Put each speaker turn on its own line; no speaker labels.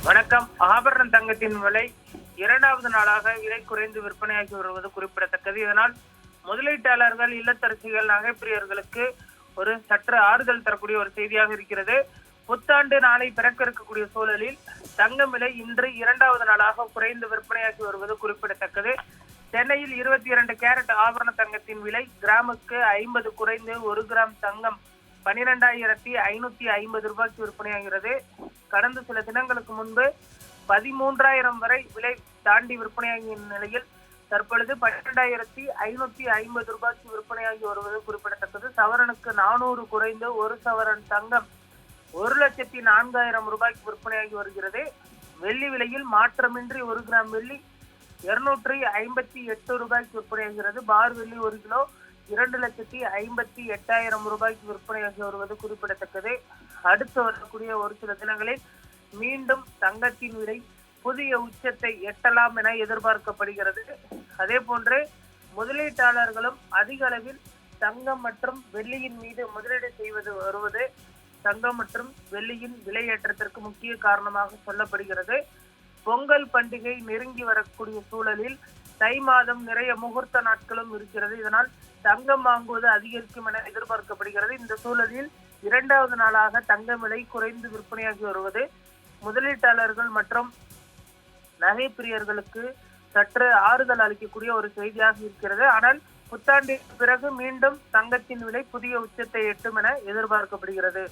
வணக்கம். ஆபரண தங்கத்தின் விலை இரண்டாவது நாளாக விலை குறைந்து விற்பனையாகி வருவது குறிப்பிடத்தக்கது. இதனால் முதலீட்டாளர்கள், இல்லத்தரசிகள், நகைப்பிரியர்களுக்கு ஒரு சற்று ஆறுதல் தரக்கூடிய ஒரு செய்தியாக இருக்கிறது. புத்தாண்டு நாளை பிறக்க இருக்கக்கூடிய சூழலில் தங்கம் விலை இன்று இரண்டாவது நாளாக குறைந்து விற்பனையாகி வருவது குறிப்பிடத்தக்கது. சென்னையில் 22 கேரட் ஆபரண தங்கத்தின் விலை கிராமுக்கு 50 குறைந்து 1 கிராம் தங்கம் 12,550 ரூபாய்க்கு விற்பனையாகிறது. கடந்த சில தினங்களுக்கு முன்பு 13,000 வரை விலை தாண்டி விற்பனையாகிய நிலையில் தற்பொழுது 12,550 ரூபாய்க்கு விற்பனையாகி வருவது குறிப்பிடத்தக்கது. சவரனுக்கு 400 குறைந்து 1 சவரன் தங்கம் 1,04,000 ரூபாய்க்கு விற்பனையாகி வருகிறது. வெள்ளி விலையில் மாற்றமின்றி 1 கிராம் வெள்ளி 258 ரூபாய்க்கு விற்பனையாகிறது. பார் வெள்ளி 1 கிலோ 2,58,000 ரூபாய்க்கு விற்பனையாகி வருவது குறிப்பிடத்தக்கது. அடுத்து வரக்கூடிய ஒரு சில தினங்களில் மீண்டும் தங்கத்தின் விலை புதிய உச்சத்தை எட்டலாம் என எதிர்பார்க்கப்படுகிறது. அதே போன்று முதலீட்டாளர்களும் அதிக அளவில் தங்கம் மற்றும் வெள்ளியின் மீது முதலீடு செய்வது வருவது தங்கம் மற்றும் வெள்ளியின் விலையேற்றத்திற்கு முக்கிய காரணமாக சொல்லப்படுகிறது. பொங்கல் பண்டிகை நெருங்கி வரக்கூடிய சூழலில் தை மாதம் நிறைய முகூர்த்த நாட்களும் இருக்கிறது. இதனால் தங்கம் வாங்குவது அதிகரிக்கும் என எதிர்பார்க்கப்படுகிறது. இந்த சூழலில் இரண்டாவது நாளாக தங்கம் விலை குறைந்து விற்பனையாகி வருவது முதலீட்டாளர்கள் மற்றும் நகை பிரியர்களுக்கு சற்று ஆறுதல் அளிக்கக்கூடிய ஒரு செய்தியாக இருக்கிறது. ஆனால் புத்தாண்டிற்கு பிறகு மீண்டும் தங்கத்தின் விலை புதிய உச்சத்தை எட்டும் என எதிர்பார்க்கப்படுகிறது.